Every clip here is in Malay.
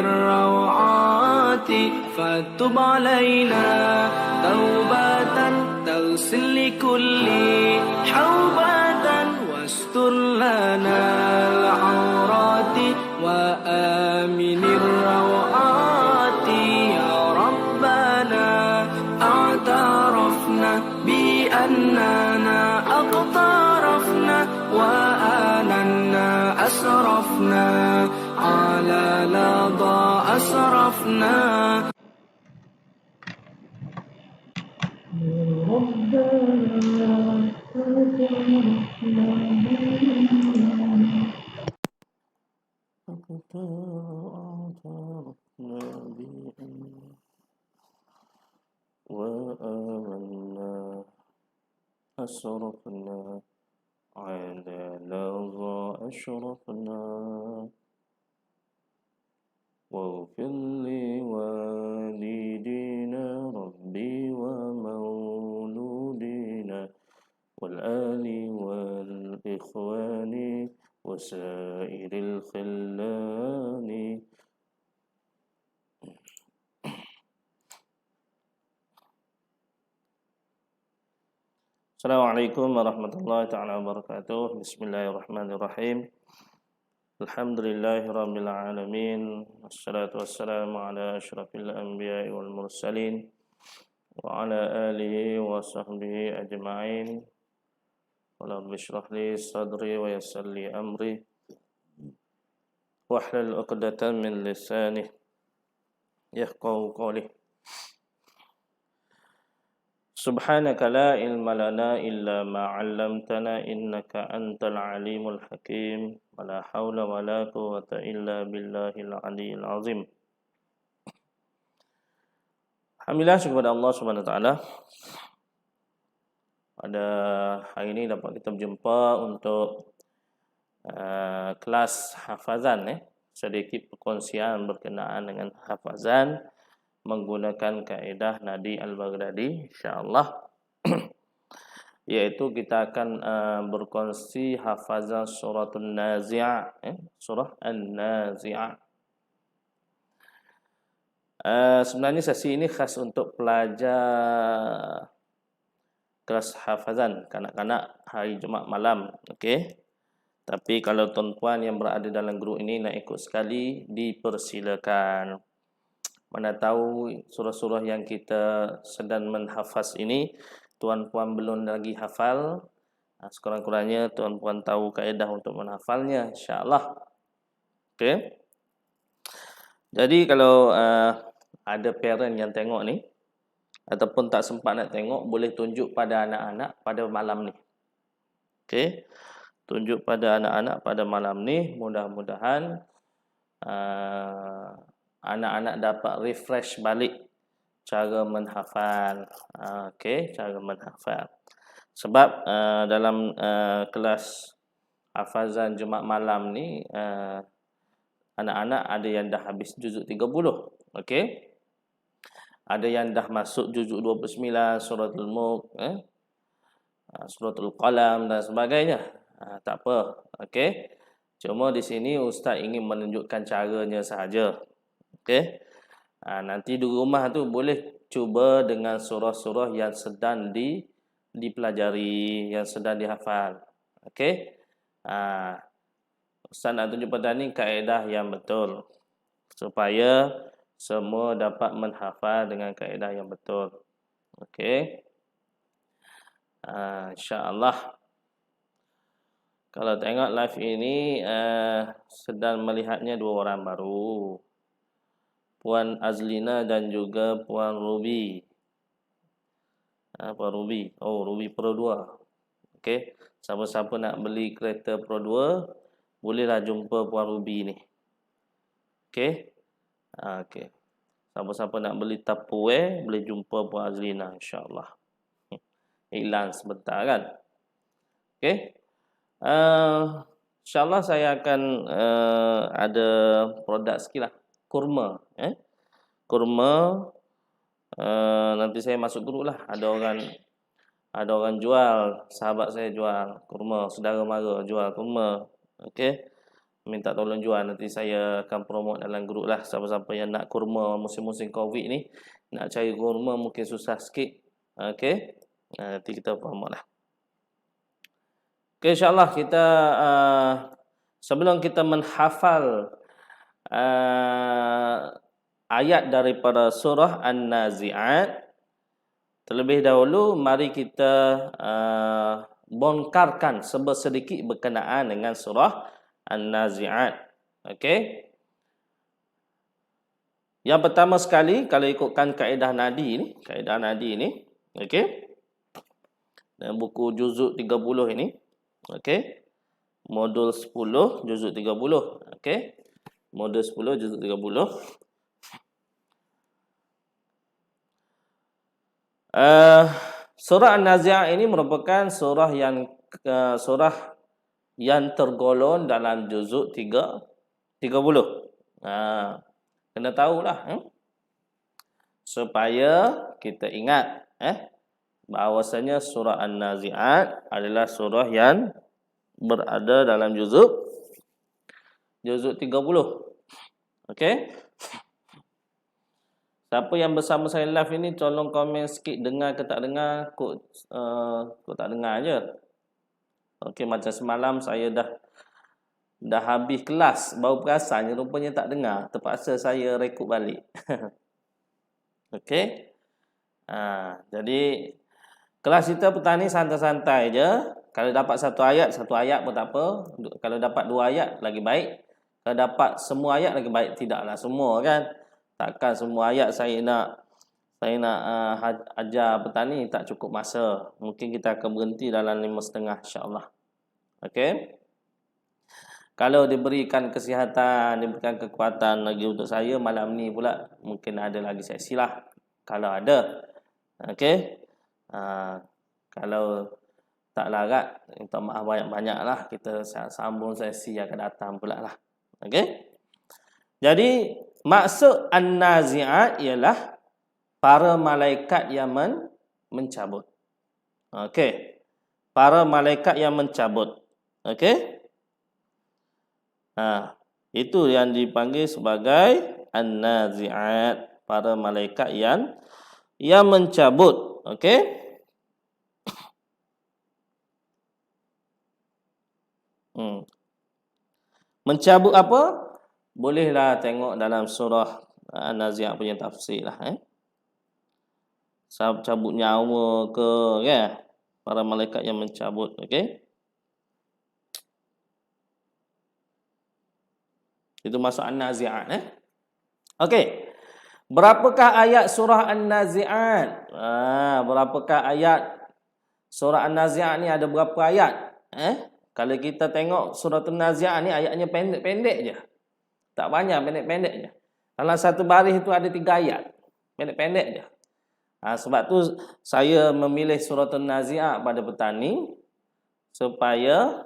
الروعات فتب علينا توبة تغسل لكل حوبة واستر لنا العورات وآمن الروعات يا ربنا اعترفنا بأننا اقترفنا وآننا أسرفنا على لظى أسرفنا وآمنا أسرفنا على لظى أشرفنا واغفر لوالدينا ربي ومولودينا والآل والإخوان وسائر الخلان. Assalamualaikum warahmatullahi ta'ala wabarakatuh. Bismillahirrahmanirrahim. Alhamdulillahirabbil alamin. Wassalatu wassalamu ala asyrafil anbiya'i wal mursalin wa ala alihi wa sahbihi ajma'in. Rabbi shrah li sadri wa yassir li amri wahlul 'uqdatam min lisani yafqahu qawli. Subhanaka la ilma lana illa ma 'allamtana innaka antal alimul hakim. Wala haula wala quwwata illa billahil aliyyil azim. Alhamdulillah, syukur kepada Allah Subhanahu wa taala. Pada hari ini dapat kita berjumpa untuk kelas hafazan, sedikit perkongsian berkenaan dengan hafazan menggunakan kaedah Nadi Al-Baghdadi, insyaallah. Yaitu kita akan berkongsi hafazan suratul Nazi'ah, surah An-Nazi'ah. Sebenarnya sesi ini khas untuk pelajar kelas hafazan kanak-kanak hari Jumaat malam, okey. Tapi kalau tuan-puan yang berada dalam grup ini nak ikut sekali, dipersilakan. Mana tahu surah-surah yang kita sedang menghafaz ini tuan-puan belum lagi hafal, sekurang-kurangnya tuan-puan tahu kaedah untuk menghafalnya, insya-Allah. Okey. Jadi kalau ada parent yang tengok ni ataupun tak sempat nak tengok, boleh tunjuk pada anak-anak pada malam ni. Okey. Tunjuk pada anak-anak pada malam ni, mudah-mudahan anak-anak dapat refresh balik cara menghafal. Okey, cara menghafal. Sebab dalam kelas hafazan Jumaat malam ni anak-anak ada yang dah habis juzuk 30. Okey. Ada yang dah masuk juzuk 29, suratul Mulk, suratul Qalam dan sebagainya. Tak apa. Okey. Cuma di sini ustaz ingin menunjukkan caranya sahaja. Okey. Nanti di rumah tu boleh cuba dengan surah-surah yang sedang dipelajari, yang sedang dihafal. Okey. Ustaz nak tunjuk pada ni kaedah yang betul supaya semua dapat menghafal dengan kaedah yang betul. Okey. Insya-Allah. Kalau tengok live ini sedang melihatnya dua orang baru. Puan Azlina dan juga Puan Ruby. Puan Ruby. Oh, Ruby Pro 2. Okey. Siapa-siapa nak beli kereta Pro 2, bolehlah jumpa Puan Ruby ni. Okey. Okey. Siapa-siapa nak beli Tupperware, boleh jumpa Puan Azlina, insya-Allah. Iklan sebentar kan. Okey. InsyaAllah saya akan ada produk sikit lah. Kurma. Kurma. Nanti saya masuk grup lah. Ada orang jual. Sahabat saya jual kurma. Saudara mara jual kurma. Okey. minta tolong jual. Nanti saya akan promote dalam grup lah. Siapa-siapa yang nak kurma musim-musim Covid ni, nak cari kurma mungkin susah sikit. Okey. Nanti kita promote lah. Okey, insya-Allah kita sebelum kita menghafal ayat daripada surah An-Nazi'at, terlebih dahulu mari kita bongkarkan sedikit berkenaan dengan surah An-Nazi'at. Okey. Yang pertama sekali, kalau ikutkan kaedah nadi ni, okey. Dan buku juzuk 30 ini, okey. Modul 10 juzuk 30, okey. Modul 10 juzuk 30. Surah An-Nazi'at ini merupakan surah yang tergolong dalam juzuk 30. Kena tahulah, supaya kita ingat bahawasanya surah An-Nazi'at adalah surah yang berada dalam juzuk 30. Okey. Siapa yang bersama saya live ini tolong komen sikit dengar ke tak dengar. Kok tak dengar je. Okey, macam semalam saya dah habis kelas baru perasan rupanya tak dengar. Terpaksa saya rekod balik. Okey. Jadi kelas kita petang ni santai-santai je. Kalau dapat satu ayat pun tak apa. Kalau dapat 2 ayat lagi baik. Kalau dapat semua ayat lagi baik. Tidaklah semua kan. Takkan semua ayat saya nak ajar petang ni tak cukup masa. Mungkin kita akan berhenti dalam 5.30 insya-Allah. Okey. Kalau diberikan kesihatan, diberikan kekuatan lagi untuk saya malam ni pula mungkin ada lagi sesi lah. Kalau ada. Okey. Kalau tak larat, minta maaf banyak-banyak lah. Kita sambung sesi yang akan datang pula lah. Okey. Jadi, maksud An-Nazi'at ialah para malaikat yang mencabut. Okey. Para malaikat yang mencabut. Okey. Itu yang dipanggil sebagai An-Nazi'at. Para malaikat yang mencabut. Okey. Mencabut apa? Bolehlah tengok dalam surah An-Nazi'at punya tafsir lah. Cabut nyawa ke, kan? Para malaikat yang mencabut. Okey. Itu masuk An-Nazi'at. Okey. Berapakah ayat surah An-Nazi'at? Berapakah ayat surah An-Nazi'at ni, ada berapa ayat? Kalau kita tengok surah An-Nazi'at ni ayatnya pendek-pendek je. Tak banyak, pendek-pendek je. Dalam satu baris itu ada 3 ayat. Pendek-pendek je. Sebab tu saya memilih surah An-Nazi'at pada petang ni supaya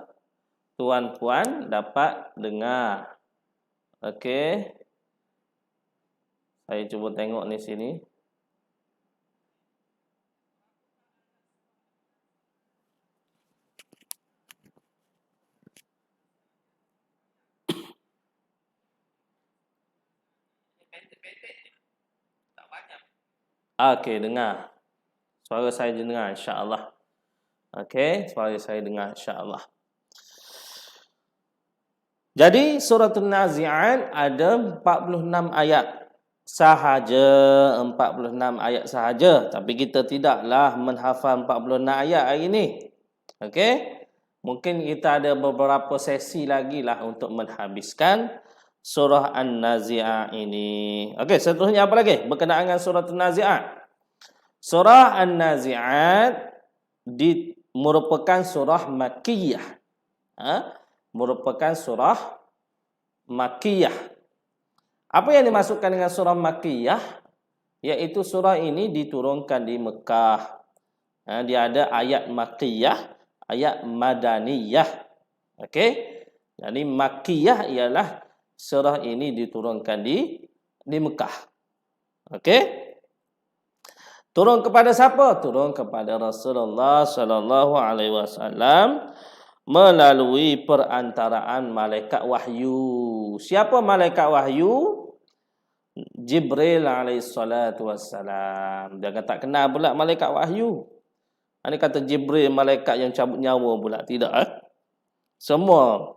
tuan-puan dapat dengar. Okey. Saya cuba tengok ni sini. Okey, dengar. Suara saya dengar insya-Allah. Okey, suara saya dengar insya-Allah. Jadi surah An-Nazi'at ada 46 ayat sahaja, 46 ayat sahaja, tapi kita tidaklah menghafal 46 ayat hari ini. Okey? Mungkin kita ada beberapa sesi lagi lah untuk menghabiskan surah An-Nazi'at ini. Okey, seterusnya apa lagi berkenaan dengan surah An-Nazi'at? Surah An-Nazi'at merupakan surah Makkiyah. Merupakan surah Makkiyah. Apa yang dimaksudkan dengan surah Makkiyah? Iaitu surah ini diturunkan di Mekah. Dia ada ayat Makkiyah, ayat Madaniyah. Okey? Jadi Makkiyah ialah surah ini diturunkan di Mekah. Okey? Turun kepada siapa? Turun kepada Rasulullah sallallahu alaihi wasallam melalui perantaraan malaikat wahyu. Siapa malaikat wahyu? Jibril alaihissalatu wassalam. Jangan tak kenal pula malaikat wahyu. Ini kata Jibril malaikat yang cabut nyawa pula. Tidak. Semua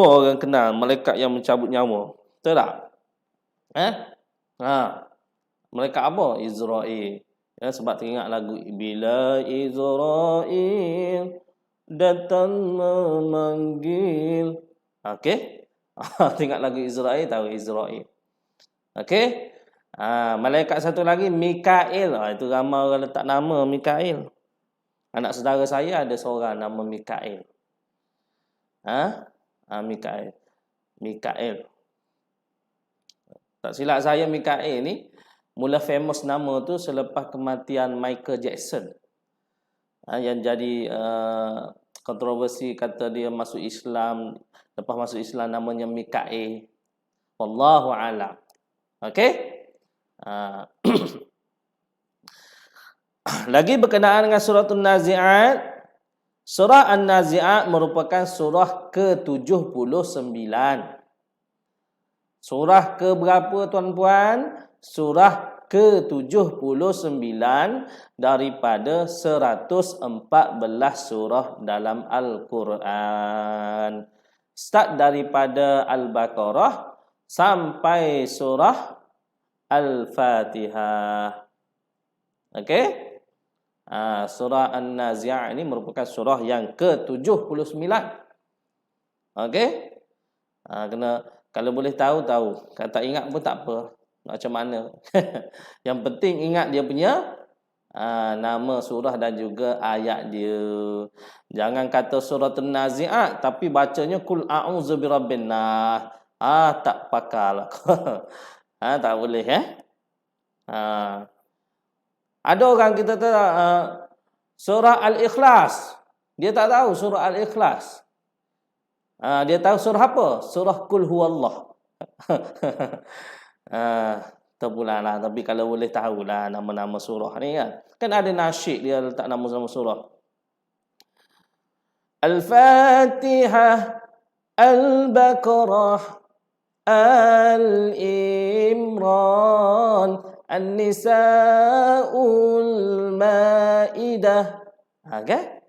orang kenal malaikat yang mencabut nyawa. Betul tak? Malaikat apa? Israel. Ya, sebab teringat lagu Bila Israel datang memanggil. Okey? Tengok lagu Israel, tahu Israel. Okey? Malaikat satu lagi Mikail. Itu ramai orang letak nama Mikail. Anak saudara saya ada seorang nama Mikail. Mikail. Mikail. Tak silap saya Mikail ni mula famous nama tu selepas kematian Michael Jackson. Yang jadi kontroversi kata dia masuk Islam, lepas masuk Islam namanya Mikail. Wallahu a'lam. Okey? Lagi berkenaan dengan surah An-Nazi'at. Surah An-Nazi'at merupakan surah ke-79. Surah ke berapa tuan-puan? Surah ke-79 daripada 114 surah dalam Al-Quran. Start daripada Al-Baqarah sampai surah Al-Fatihah. Okey? Surah An-Nazi'at ini merupakan surah yang ke-79. Okey? Kena, kalau boleh tahu. Kalau tak ingat pun tak apa. Macam mana. Yang penting ingat dia punya nama surah dan juga ayat dia. Jangan kata surah An-Nazi'at tapi bacanya Qul a'udzu birabbin nas. Tak pakar lah. Tak boleh Ada orang kita tahu surah Al-Ikhlas. Dia tak tahu surah Al-Ikhlas. Dia tahu surah apa? Surah Qul Huwallah. Terpulang lah. Tapi kalau boleh tahulah nama-nama surah ni kan. Kan ada nasyid dia letak nama-nama surah. Al-Fatihah, Al-Baqarah, Al-Imran, An-Nisa'ul Ma'idah. Kan?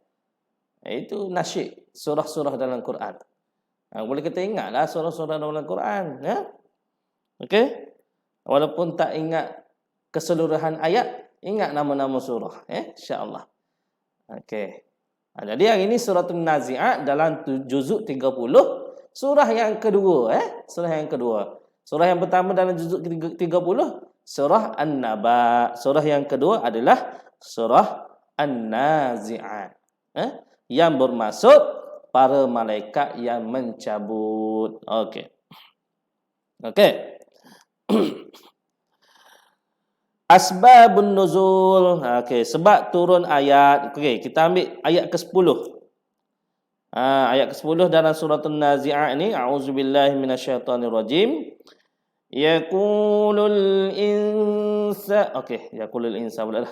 Itu nasyid. Surah-surah dalam Quran. Boleh kita ingatlah surah-surah dalam Quran. Ya? Okey? Walaupun tak ingat keseluruhan ayat, ingat nama-nama surah. InsyaAllah. Okey. Jadi hari ini surah An-Nazi'at dalam juzuk 30. Surah yang kedua. Surah yang kedua. Surah yang pertama dalam juzuk 30. Surah An-Naba. Surah yang kedua adalah surah An-Nazi'at. Yang bermaksud para malaikat yang mencabut. Okey. Okey. Asbabun nuzul. Okey, sebab turun ayat. Okey, kita ambil ayat ke-10. Ayat ke-10 dalam surah An-Nazi'at ini, a'udzubillahi minasyaitonirrajim. Yaqulul insa. Okey, yaqulul insa pula lah.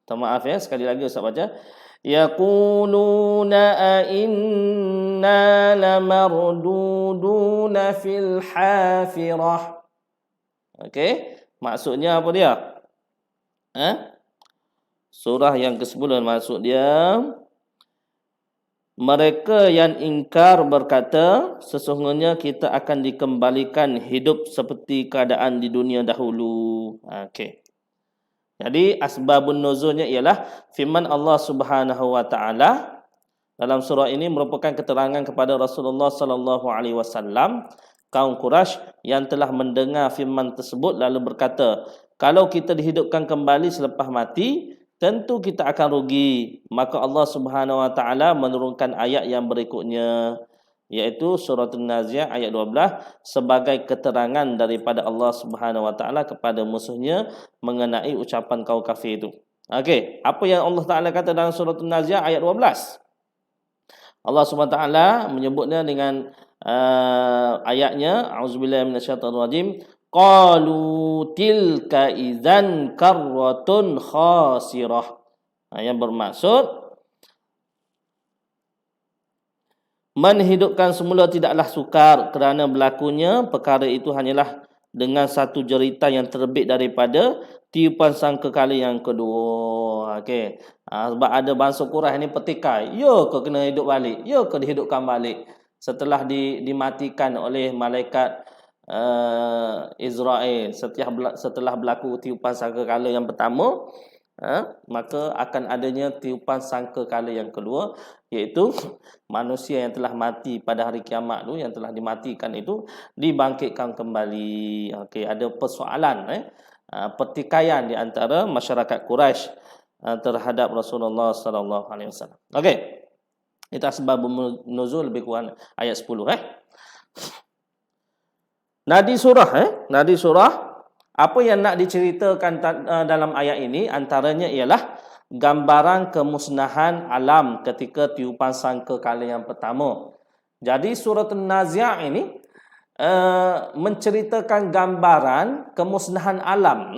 Maaf sekali lagi Ustaz baca. Yaquluna a inna lamarduduna fil hafirah. Okey, maksudnya apa dia? Surah yang ke-10 maksud dia, mereka yang ingkar berkata, sesungguhnya kita akan dikembalikan hidup seperti keadaan di dunia dahulu. Okey. Jadi asbabun nuzulnya ialah firman Allah Subhanahu wa taala dalam surah ini merupakan keterangan kepada Rasulullah sallallahu alaihi wasallam, kaum Quraisy yang telah mendengar firman tersebut lalu berkata, kalau kita dihidupkan kembali selepas mati, tentu kita akan rugi. Maka Allah Subhanahu wa taala menurunkan ayat yang berikutnya, iaitu surah An-Nazi'at ayat 12 sebagai keterangan daripada Allah Subhanahu wa taala kepada musuhnya mengenai ucapan kaum kafir itu. Okey, apa yang Allah Taala kata dalam surah An-Nazi'at ayat 12? Allah Subhanahu wa taala menyebutnya dengan ayatnya, a'udzubillahi minasyaitonirrajim, qalu tilka idzan karratun khasirah. Yang bermaksud menghidupkan semula tidaklah sukar kerana berlakunya perkara itu hanyalah dengan satu jerita yang terbit daripada tiupan sangkakala yang kedua. Okey. Sebab ada bangsa Quraisy ni petikai, ya ke kena hidup balik, ya ke dihidupkan balik setelah dimatikan oleh malaikat Israel setelah berlaku tiupan sangkakala yang pertama, maka akan adanya tiupan sangkakala yang kedua, iaitu manusia yang telah mati pada hari kiamat tu, yang telah dimatikan itu dibangkitkan kembali. Okey, ada persoalan pertikaian di antara masyarakat Quraisy terhadap Rasulullah sallallahu alaihi wasallam. Okey. Itu sebab nuzul lebih kurang ayat 10 Nadi surah apa yang nak diceritakan dalam ayat ini antaranya ialah gambaran kemusnahan alam ketika tiupan sangkakala yang pertama. Jadi surah An-Nazi'at ini menceritakan gambaran kemusnahan alam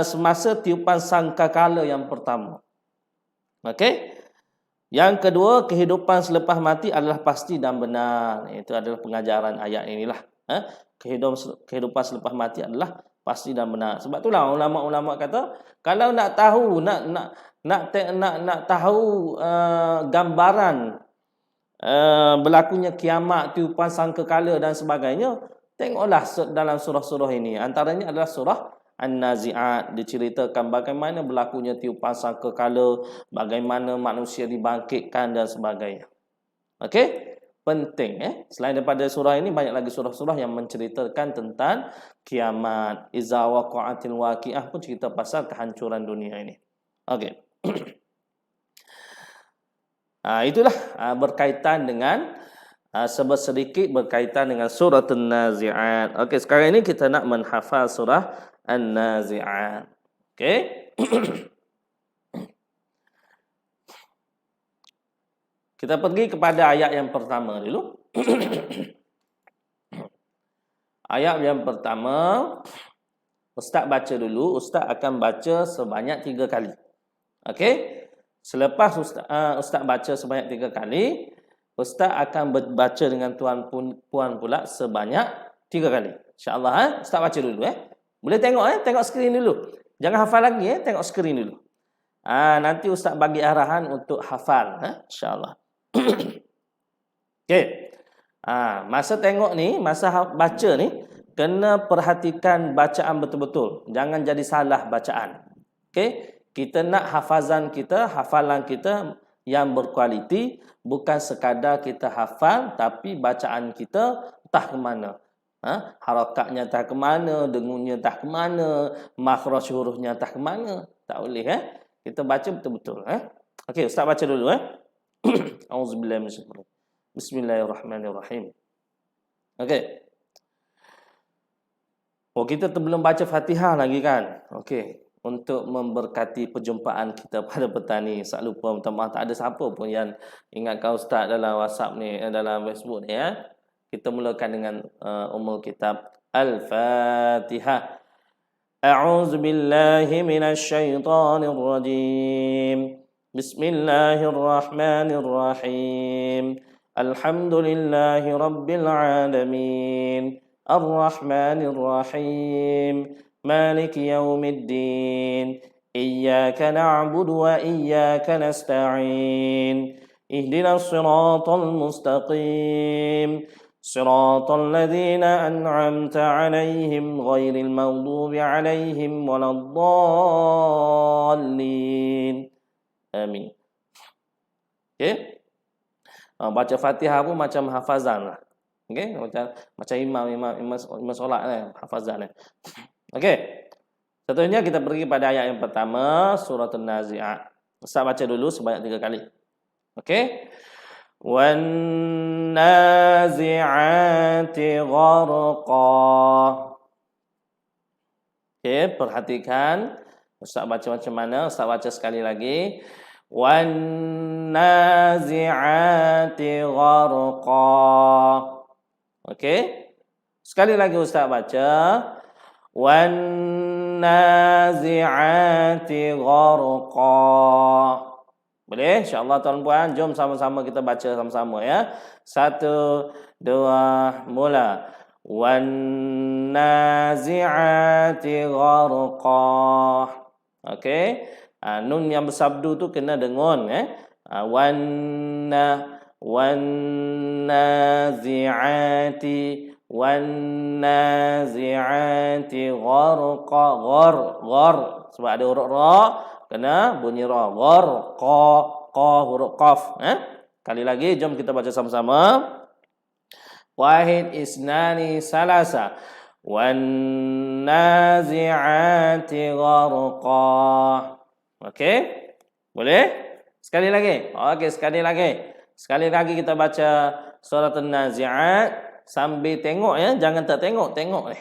semasa tiupan sangkakala yang pertama. Okey. Yang kedua, kehidupan selepas mati adalah pasti dan benar. Itu adalah pengajaran ayat inilah. Kehidupan selepas mati adalah pasti dan benar. Sebab itulah ulama-ulama kata, kalau nak tahu nak tahu gambaran berlakunya kiamat, tiupan sangkakala dan sebagainya, tengoklah dalam surah-surah ini. Antaranya adalah surah An-Nazi'at, diceritakan bagaimana berlakunya tiupan sangkakala, bagaimana manusia dibangkitkan dan sebagainya. Okey? Penting Selain daripada surah ini, banyak lagi surah-surah yang menceritakan tentang kiamat. Iza waqa'atil waqi'ah pun cerita pasal kehancuran dunia ini. Okey. Itulah berkaitan dengan sedikit berkaitan dengan surah An-Nazi'at. Okey, sekarang ini kita nak menghafal surah An-Nazi'at. Okey. Kita pergi kepada ayat yang pertama dulu. Ayat yang pertama, Ustaz baca dulu. Ustaz akan baca sebanyak 3 kali. Okey. Selepas Ustaz baca sebanyak 3 kali, Ustaz akan baca dengan puan pula sebanyak 3 kali. InsyaAllah Ustaz baca dulu Boleh tengok tengok skrin dulu. Jangan hafal lagi tengok skrin dulu. Nanti Ustaz bagi arahan untuk hafal insya-Allah. Okey. Masa tengok ni, masa baca ni, kena perhatikan bacaan betul-betul. Jangan jadi salah bacaan. Okey? Kita nak hafalan kita yang berkualiti, bukan sekadar kita hafal tapi bacaan kita entah ke mana. Harakatnya entah ke mana, dengunnya entah ke mana, makhraj hurufnya entah ke mana. Tak boleh Kita baca betul-betul Okey, Ustaz baca dulu Auzubillahi minasyaitanir rajim. Bismillahirrahmanirrahim. Okey. Kita belum baca Fatihah lagi kan? Okey. Untuk memberkati perjumpaan kita pada petang ni. Tak lupa, minta maaf, tak ada siapa pun yang ingatkan Ustaz dalam WhatsApp ni, dalam Facebook ni Kita mulakan dengan Ummul Kitab. Al-Fatihah. A'udzubillahi minasyaitanir rajim. Bismillahirrahmanirrahim. Alhamdulillahi rabbil alamin. Ar-Rahmanir-Rahim. Maliki yaumiddin. Iyyaka na'budu wa iyyaka nasta'in. Ihdinas siratal mustaqim. Siratal ladzina an'amta 'alaihim ghairil maghdubi 'alaihim waladdallin. Amin. Okey. Baca Fatihah pun macam hafazan lah. Okey, macam imam solat hafazan Okey. Seterusnya kita pergi pada ayat yang pertama, surah An-Nazi'at. Ustaz baca dulu sebanyak 3 kali. Okey. Wan nazi'ati gharqa. Okey, perhatikan Ustaz baca macam mana. Ustaz baca sekali lagi. Wan nazi'ati gharqa. Okey. Sekali lagi Ustaz baca. Wan nazi'ati gharqa. Boleh? InsyaAllah tuan-puan, jom sama-sama kita baca sama-sama ya. 1, 2, mula. Wan nazi'ati gharqa. Okey. Nun yang bersabdu tu kena dengun wan nazi'ati gharqa. Ghar sebab ada huruf ra, kena bunyi ra. Gharqa, qa huruf qaf. Kali lagi jom kita baca sama-sama. Wahid, isnani, salasa. Wan nazi'ati gharqa. Okey? Boleh? Sekali lagi. Okey, sekali lagi. Sekali lagi kita baca surah An-Nazi'at sambil tengok ya, jangan tak tengok ni.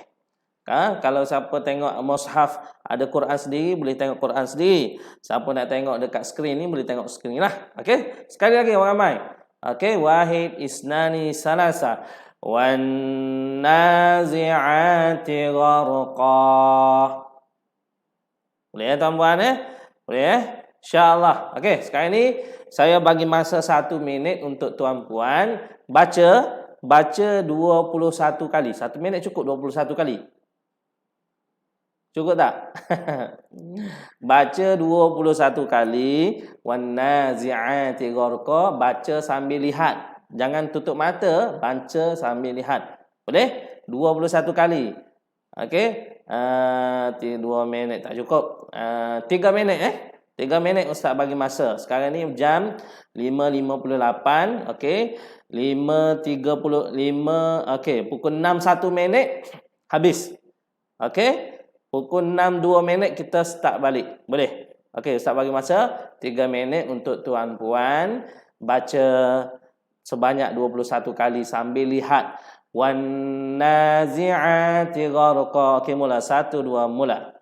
Kalau siapa tengok mushaf ada Quran sendiri, boleh tengok Quran sendiri. Siapa nak tengok dekat skrin ni, boleh tengok skrin lah. Okey? Sekali lagi orang ramai. Okey, wahid, isnani, salasa. Wan nazi'ati gharqa. Boleh ya tuan-puan Boleh ya? InsyaAllah. Okey, sekarang ni saya bagi masa 1 minit untuk tuan-puan baca 21 kali. 1 minit cukup 21 kali. Cukup tak? Baca 21 kali. Wan nazi'ati gharqa. Baca sambil lihat. Jangan tutup mata, baca sambil lihat. Boleh? 21 kali. Okey? 2 minit tak cukup. 3 minit 3 minit Ustaz bagi masa. Sekarang ni jam 5.58. Okey. 5.35. Okey. Pukul 6 1 minit. Habis. Okey. Pukul 6 2 minit kita start balik. Boleh? Okey. Ustaz bagi masa 3 minit untuk tuan-puan baca sebanyak 21 kali sambil lihat. Wan nazi'ati gharqa. Okey, mula. 1, 2, mula.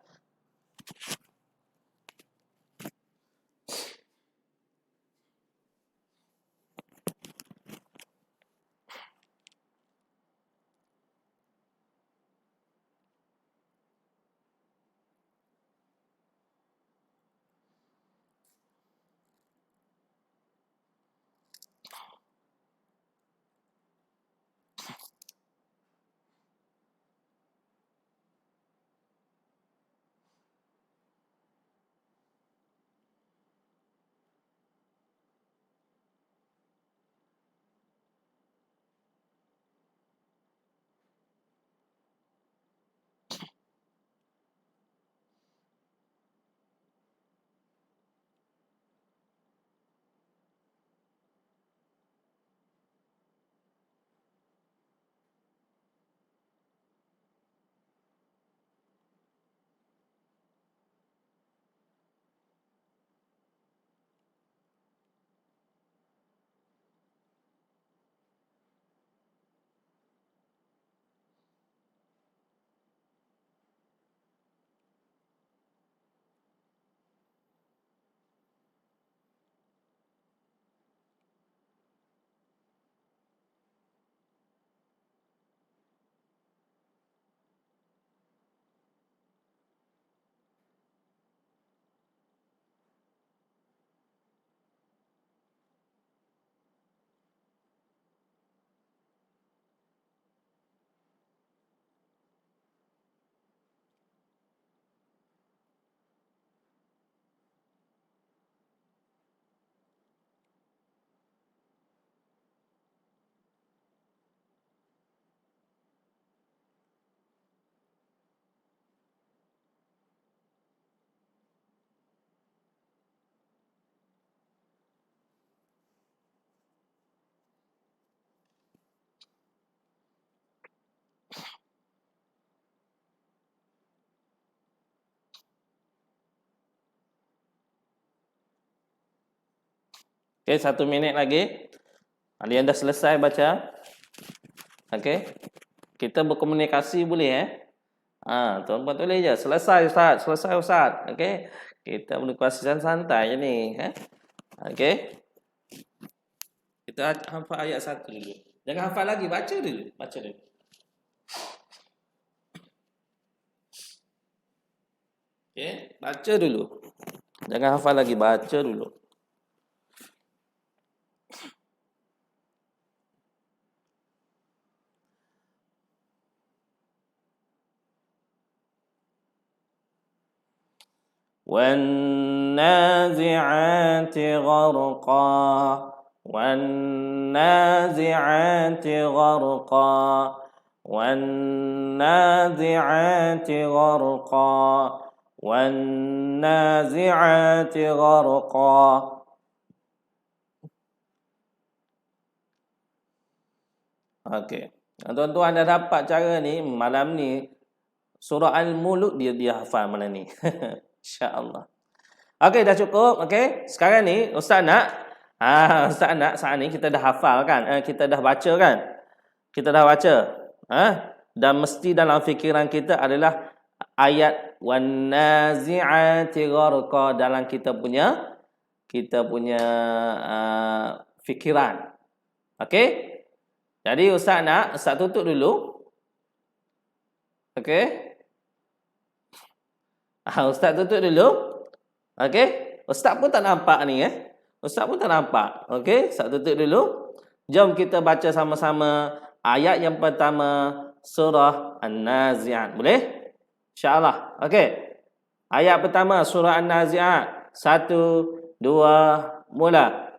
Okey, 1 minit lagi. Kalian dah selesai baca? Okey. Kita berkomunikasi boleh tuan-puan tulis je. Selesai Ustaz, selesai Ustaz. Okey. Kita berkomunikasi santai je ni, Okey. Kita hafal ayat 1 dulu. Jangan hafal lagi, baca dulu. Okey, baca dulu. Jangan hafal lagi, baca dulu. والنازعات غرقا والنازعات غرقا والنازعات غرقا والنازعات غرقا. Okey. Tuan-tuan dah dapat cara ni, malam ni surah Al-Mulk dia hafal malam ni. Insya-Allah. Okey, dah cukup. Okey. Sekarang ni ustaz nak saat ni kita dah hafal kan? Kita dah baca kan? Kita dah baca. Dan mesti dalam fikiran kita adalah ayat wan nazi'ati gharqa dalam kita punya fikiran. Okey? Jadi ustaz tutup dulu. Okey? Ustaz tutup dulu. Okey? Ustaz pun tak nampak ni Ustaz pun tak nampak. Okey? Ustaz tutup dulu. Jom kita baca sama-sama ayat yang pertama surah An-Nazi'at. Boleh? InsyaAllah. Okey. Ayat pertama surah An-Nazi'at. 1, 2, mula.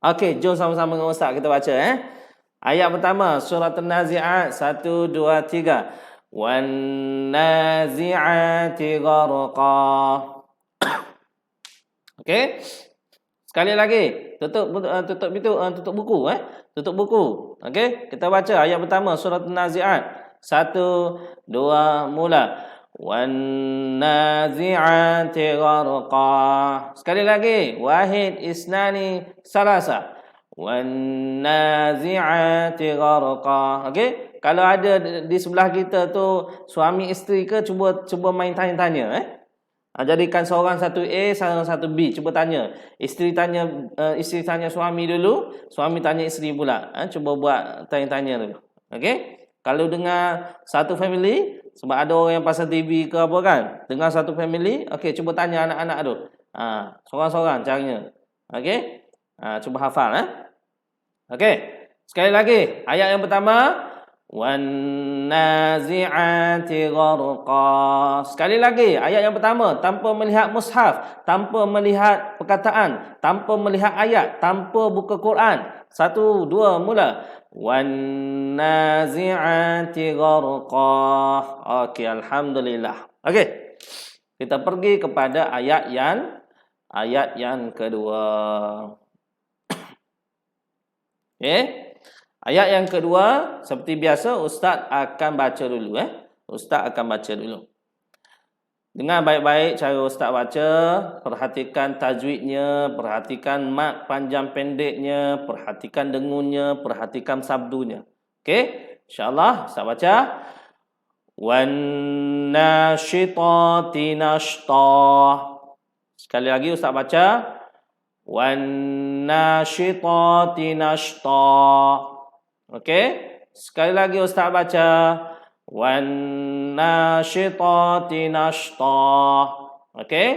Okey, jom sama-sama dengan ustaz kita baca Ayat pertama surah An-Nazi'at 1, 2, 3. Wan nazi'ati gharqa. Okey. Sekali lagi, tutup buku Tutup buku. Okey, kita baca ayat pertama surah An-Nazi'at. 1, 2, mula. Wan nazi'ati gharqa. Sekali lagi, wahid, isnani, salasa. Wan nazi'ati gharqa. Okey, kalau ada di sebelah kita tu suami isteri ke, cuba main tanya-tanya jadikan seorang satu A, seorang satu B. Cuba tanya. Isteri tanya suami dulu, suami tanya isteri pula. Cuba buat tanya-tanya dulu. Okey? Kalau dengar satu family, sebab ada orang yang pasal TV ke apa kan, dengar satu family, okey, cuba tanya anak-anak tu. Seorang-seorang caranya. Okey? Cuba hafal Okey. Sekali lagi, ayat yang pertama, wan nazi'ati gharqa. Sekali lagi, ayat yang pertama, tanpa melihat mushaf, tanpa melihat perkataan, tanpa melihat ayat, tanpa buka Quran. 1, 2, mula. Wan nazi'ati gharqa. Okey, alhamdulillah. Okey. Kita pergi kepada ayat yang kedua. Okey. Ayat yang kedua, seperti biasa ustaz akan baca dulu Ustaz akan baca dulu. Dengar baik-baik cara ustaz baca, perhatikan tajwidnya, perhatikan mat panjang pendeknya, perhatikan dengunnya, perhatikan sabdunya. Okey? InsyaAllah ustaz baca. Wan nasyitati nashta. Sekali lagi ustaz baca. Wan nasyitati nashta. Okey? Sekali lagi ustaz baca. Wan nasyitati nashta. Okey?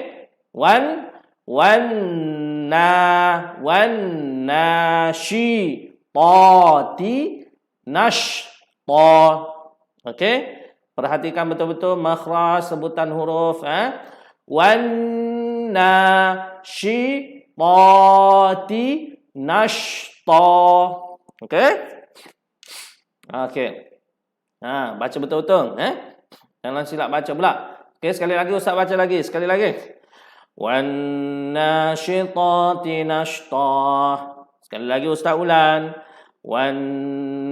Wan nasyitati nashta. Okey? Perhatikan betul-betul makhraj sebutan huruf Wan nasyitati nashta. Okey? Okey. Baca betul-betul jangan silap baca pula. Okey, sekali lagi ustaz baca lagi, sekali lagi. Wan nasyitati nashta. Sekali lagi ustaz ulang. Wan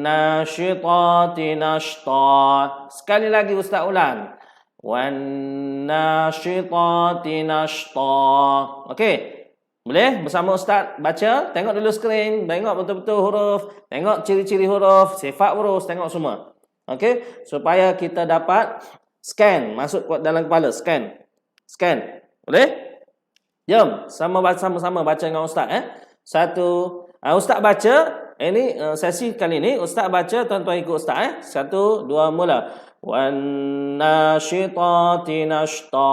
nasyitati nashta. Sekali lagi ustaz ulang. Wan nasyitati nashta. Okey. Boleh bersama ustaz baca, tengok dulu skrin, tengok betul-betul huruf, tengok ciri-ciri huruf, sifat huruf, tengok semua. Okey, supaya kita dapat scan masuk dalam kepala, scan. Boleh? Jom sama-sama baca dengan ustaz Satu, ustaz baca, ini sesi kali ini ustaz baca, tuan-tuan ikut ustaz 1, 2, mula. Wan nasyitati nashta.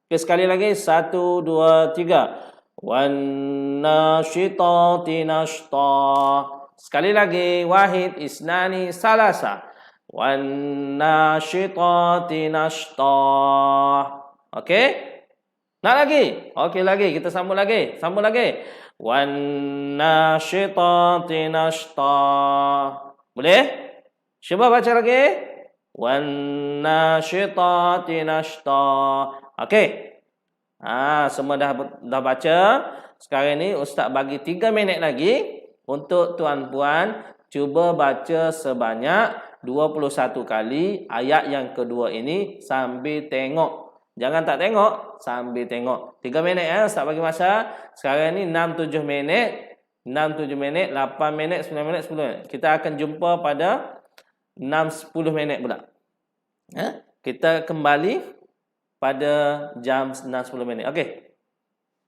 Okey, sekali lagi 1, 2, 3. Wan nasyitati nashta. Sekali lagi, wahid, isnani, salasa. wan nasyitati nashta. Okey? Nak lagi? Okey lagi, kita sambung lagi. Sambung lagi. Wan nasyitati nashta. Boleh? Cuba baca lagi. Wan nasyitati nashta. Okey. Semua dah baca. Sekarang ni ustaz bagi 3 minit lagi untuk tuan-puan cuba baca sebanyak 21 kali ayat yang kedua ini sambil tengok. Jangan tak tengok, sambil tengok. 3 minit ustaz bagi masa. Sekarang ni 6-7 minit. 6-7 minit, 8 minit, 9 minit, 10 minit. Kita akan jumpa pada 6-10 minit pula. Kita kembali pada jam 6-10 minit. Okey.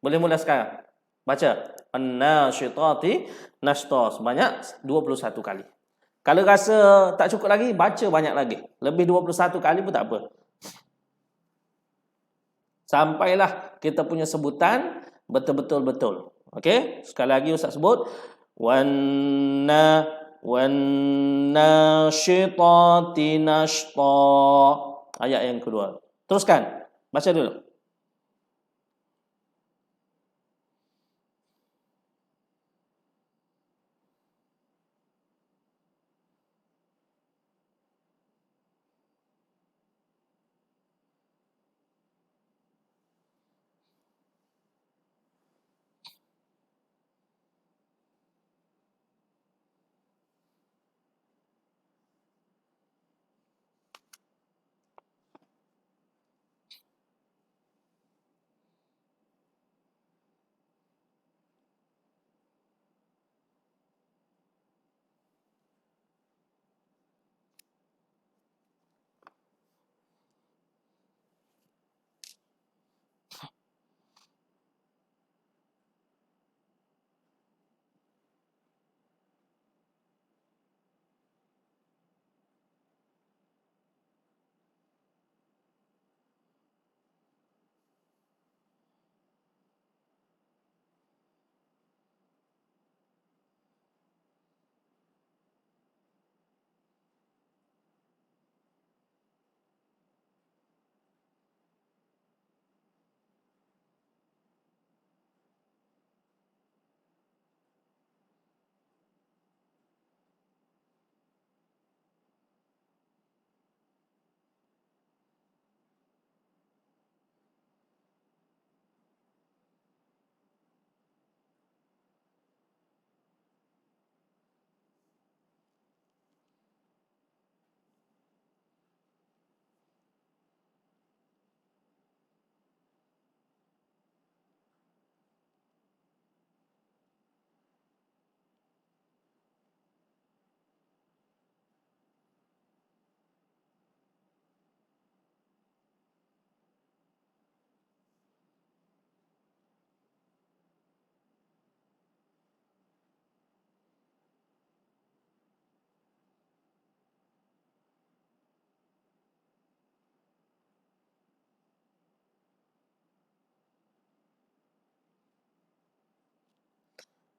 Boleh mula sekarang. Baca. An-nasyitati nashta sebanyak 21 kali. Kalau rasa tak cukup lagi, baca banyak lagi. Lebih 21 kali pun tak apa. Sampailah kita punya sebutan betul-betul. Okey? Sekali lagi ustaz sebut. Wan-nasyitati nashta. Ayat yang kedua. Teruskan. Baca dulu.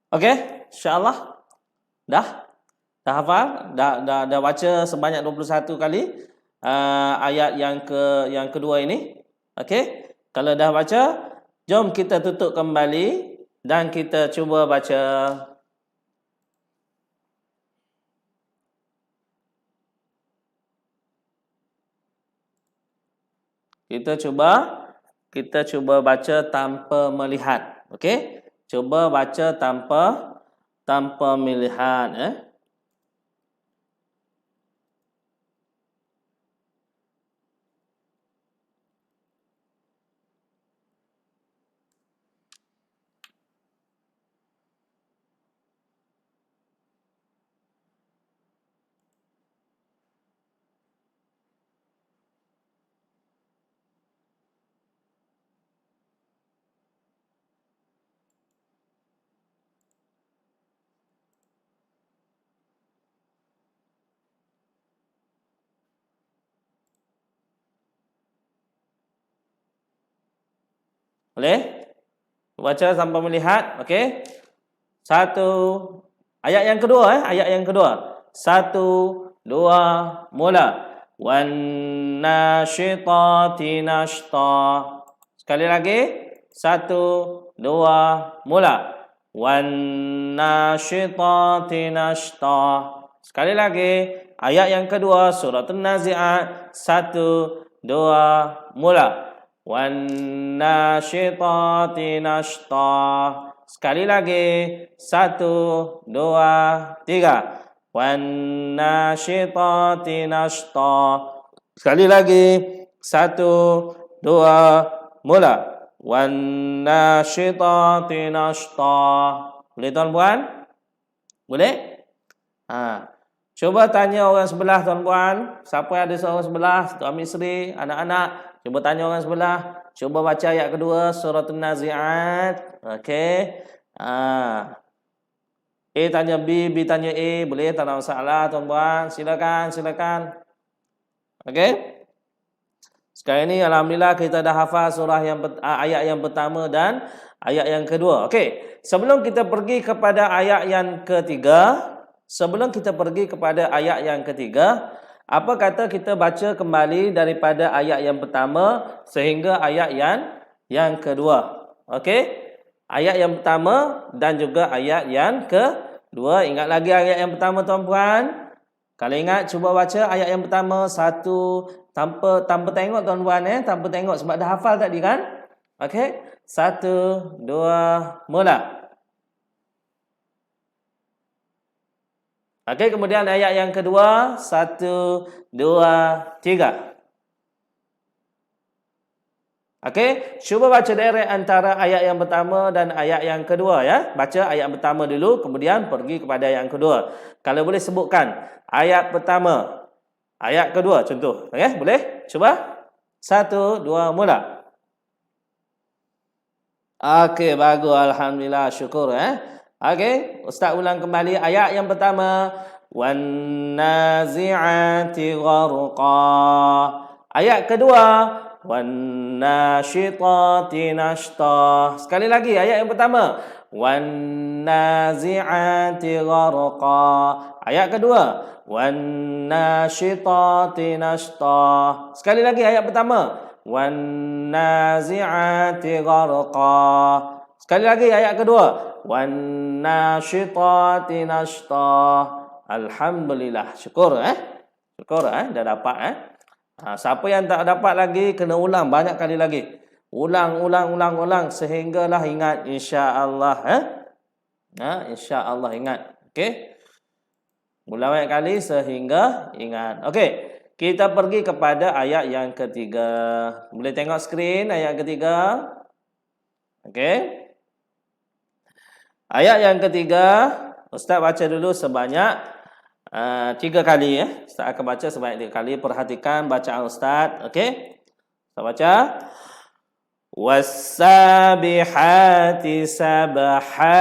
Okey, insya-Allah. Dah? Dah hafal? Dah baca sebanyak 21 kali ayat yang kedua ini. Okey? Kalau dah baca, jom kita tutup kembali dan kita cuba baca. Kita cuba baca tanpa melihat. Okey? Cuba baca tanpa melihat Boleh? Baca sampai melihat. Okey? Satu. Ayat yang kedua. Ayat yang kedua. 1, dua, mula. Wan nasyitati nashta. Sekali lagi. Satu, dua, mula. Wan nasyitati nashta. Sekali lagi. Ayat yang kedua, surah An-Nazi'at. Satu, dua, mula. Wan nasyitati nashta. Sekali lagi. Satu, dua, tiga. Wan nasyitati nashta. Sekali lagi. Satu, dua, mula. Wan nasyitati nashta. Boleh tuan-puan? Boleh? Cuba tanya orang sebelah tuan-puan. Siapa yang ada seorang sebelah? Suami isteri, anak-anak. Cuba tanya orang sebelah. Cuba baca ayat kedua surah An-Nazi'at. Okey. A tanya B, B tanya A. Boleh, tak ada masalah tuan-puan. Silakan. Okey. Sekarang ini alhamdulillah kita dah hafal surah ayat yang pertama dan ayat yang kedua. Okey. Sebelum kita pergi kepada ayat yang ketiga, apa kata kita baca kembali daripada ayat yang pertama sehingga ayat yang kedua. Okey? Ayat yang pertama dan juga ayat yang kedua. Ingat lagi ayat yang pertama tuan-puan? Kalau ingat, cuba baca ayat yang pertama satu tanpa tengok tuan-puan, tanpa tengok sebab dah hafal tadi kan? Okey? Satu, dua, mula. Okey, kemudian ayat yang kedua, satu, dua, tiga. Okey, cuba baca direct antara ayat yang pertama dan ayat yang kedua ya. Baca ayat pertama dulu, kemudian pergi kepada ayat yang kedua. Kalau boleh sebutkan ayat pertama, ayat kedua contoh. Okey, boleh? Cuba. Satu, dua, mula. Okey, bagus, alhamdulillah, syukur Okey, ustaz ulang kembali ayat yang pertama. Wan nazi'ati gharqa. Ayat kedua. Wan nasyitati nashta. Sekali lagi ayat yang pertama. Wan nazi'ati gharqa. Ayat kedua. Wan nasyitati nashta. Sekali lagi ayat pertama. Wan nazi'ati gharqa. Sekali lagi ayat kedua. Wan nasyitati nashta. Alhamdulillah. Syukur Syukur dah dapat siapa yang tak dapat lagi kena ulang banyak kali lagi. Ulang sehinggalah ingat insya-Allah insya-Allah ingat. Okey. Ulang banyak kali sehingga ingat. Okey. Kita pergi kepada ayat yang ketiga. Boleh tengok skrin ayat ketiga? Okey. Ayat yang ketiga, ustaz baca dulu sebanyak 3 kali Ustaz akan baca sebanyak 3 kali. Perhatikan bacaan ustaz. Okey. Ustaz baca. Was-sabihati sabha.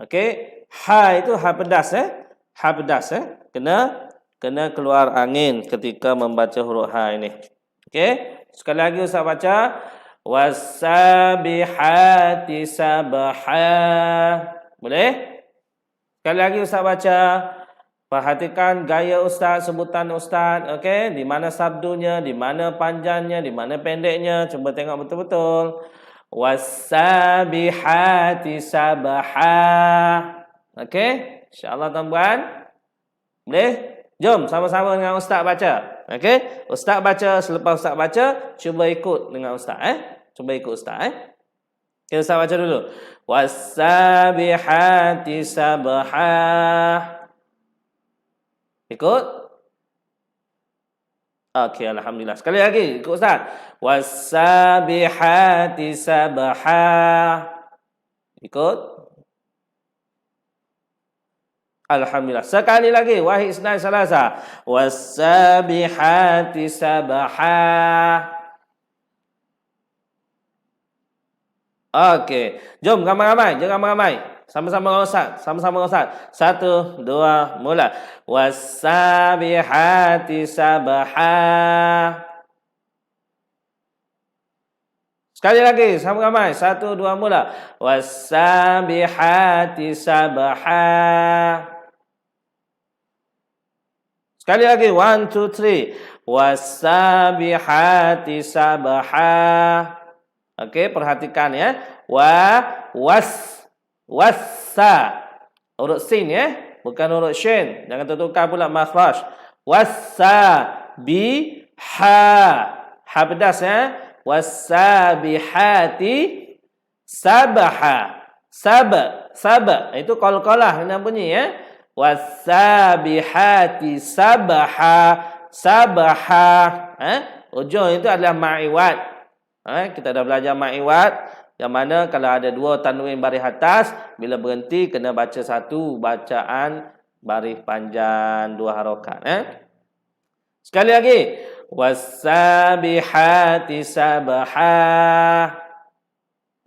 Okey. Ha itu ha pedas Ha pedas Kena keluar angin ketika membaca huruf ha ini. Okey. Sekali lagi ustaz baca. Was-sabihati sabha. Boleh? Sekali lagi ustaz baca. Perhatikan gaya ustaz, sebutan ustaz, okey? Di mana sabdunya, di mana panjangnya, di mana pendeknya. Cuba tengok betul-betul. Was-sabihati sabha. Okey? Insya-Allah tuan-puan. Boleh? Jom sama-sama dengan ustaz baca. Okey? Ustaz baca, selepas ustaz baca, cuba ikut dengan ustaz Cuba ikut ustaz Okay, ustaz baca dulu. Was-sabihati sabha. Ikut? Okey, alhamdulillah. Sekali lagi, ikut ustaz. Was-sabihati sabha. Ikut? Alhamdulillah. Sekali lagi, wahid isnai salasa. Was-sabihati sabha. Okey. Jom ramai-ramai, jangan ramai-ramai. Sama-sama dengan ustaz, sama-sama dengan ustaz. 1, 2, mula. Was-sabihati sabha. Sekali lagi, sama ramai. 1, 2, mula. Was-sabihati sabha. Sekali lagi, 1, 2, 3. Wasabihati sabha. Okey, perhatikan ya. Wassa. Huruf sin ya, bukan huruf shin. Jangan tertukar pula makhraj. Wassabiha. Ha pedas ya. Wassabihati sabha. Sab. Itu qalqalah kena bunyi ya. Wassabihati sabha. Ujung itu adalah ma'iwat. Kita dah belajar ma'iwat, yang mana kalau ada dua tanwin baris atas, bila berhenti kena baca satu bacaan baris panjang dua harakat. Sekali lagi, wassabihati sabha.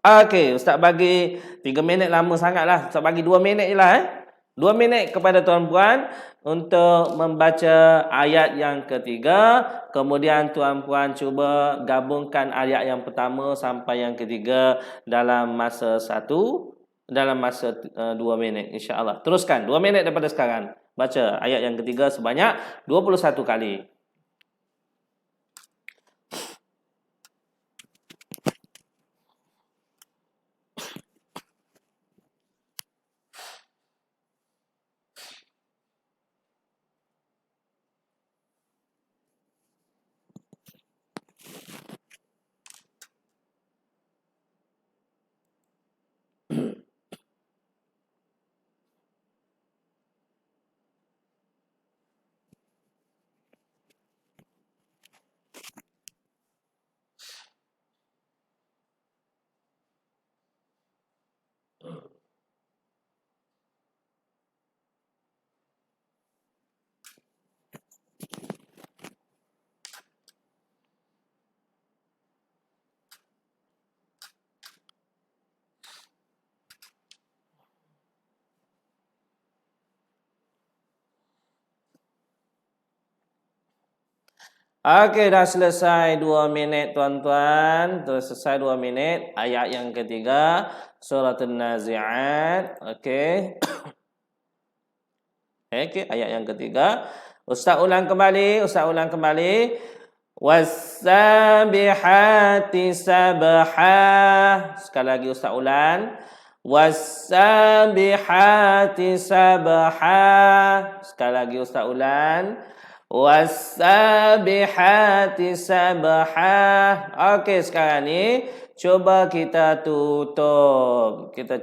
Okey, Ustaz bagi 3 minit lama sangatlah. Ustaz bagi 2 minit jelah 2 minit kepada tuan-puan untuk membaca ayat yang ketiga. Kemudian tuan-puan cuba gabungkan ayat yang pertama sampai yang ketiga dalam masa 2 minit insya-Allah. Teruskan 2 minit daripada sekarang. Baca ayat yang ketiga sebanyak 21 kali. Okey, dah selesai 2 minit tuan-tuan. Dah selesai 2 minit. Ayat yang ketiga, surah An-Nazi'at. Okey. Okey, ayat yang ketiga. Ustaz ulang kembali. Wassabihati sabha. Sekali lagi Ustaz ulang. Wassabihati sabha. Sekali lagi Ustaz ulang. Wassabihati sabha. Okey, sekarang ni cuba kita tutup. Kita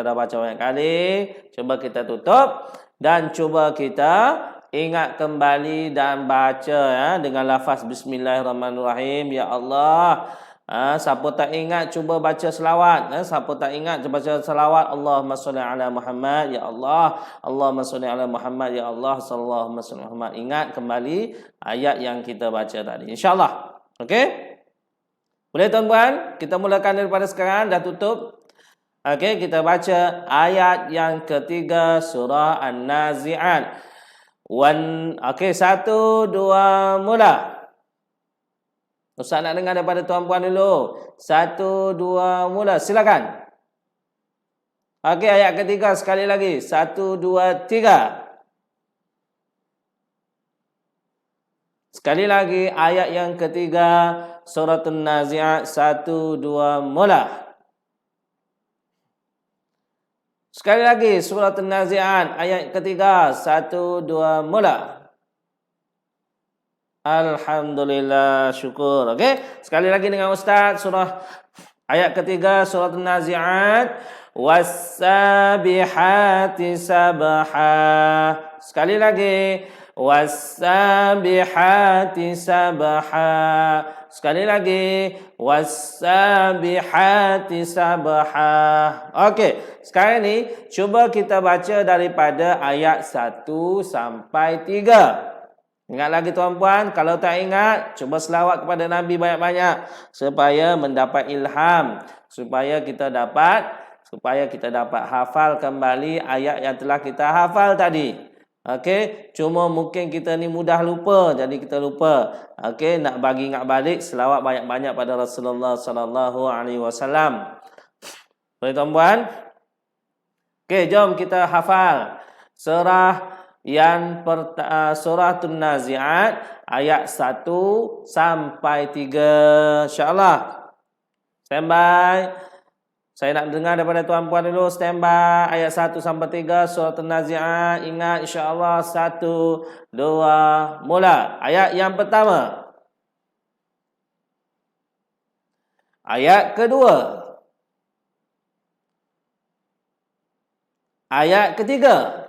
dah baca banyak kali. Cuba kita tutup dan cuba kita ingat kembali dan baca ya dengan lafaz bismillahirrahmanirrahim. Ya Allah. Siapa tak ingat cuba baca selawat. Siapa tak ingat cuba baca selawat. Allahumma salli ala Muhammad. Ya Allah. Allahumma salli ala Muhammad. Ya Allah. Sallallahu alaihi Muhammad. Ingat kembali ayat yang kita baca tadi. InsyaAllah. Okey. Boleh tuan-puan? Kita mulakan daripada sekarang. Dah tutup. Okey. Kita baca ayat yang ketiga surah An-Nazi'at. Okey. 1, 2, mula. Ustaz nak dengar daripada tuan-puan dulu. 1, 2, mula. Silakan. Okey, ayat ketiga sekali lagi. 1, 2, 3. Sekali lagi ayat yang ketiga surah An-Nazi'at. 1, 2, mula. Sekali lagi surah An-Nazi'at ayat ketiga. 1, 2, mula. Alhamdulillah, syukur. Okey, sekali lagi dengan Ustaz surah ayat ketiga surah An-Nazi'at. Wassabihati sabha. Sekali lagi. Wassabihati sabha. Sekali lagi. Wassabihati sabha. Okey, sekarang ni cuba kita baca daripada ayat 1 sampai 3. Ingat lagi tuan-puan, kalau tak ingat, cuba selawat kepada Nabi banyak-banyak supaya mendapat ilham, supaya kita dapat hafal kembali ayat yang telah kita hafal tadi. Okey, cuma mungkin kita ni mudah lupa, jadi kita lupa. Okey, nak bagi ingat balik, selawat banyak-banyak pada Rasulullah sallallahu alaihi wasallam. Boleh tuan-puan? Okey, jom kita hafal surah surah An-Nazi'at ayat 1 sampai 3. InsyaAllah. Standby. Saya nak dengar daripada tuan-puan dulu. Standby. Ayat 1 sampai 3 surah An-Nazi'at. Ingat insyaAllah 1, 2, mula. Ayat yang pertama. Ayat kedua. Ayat ketiga.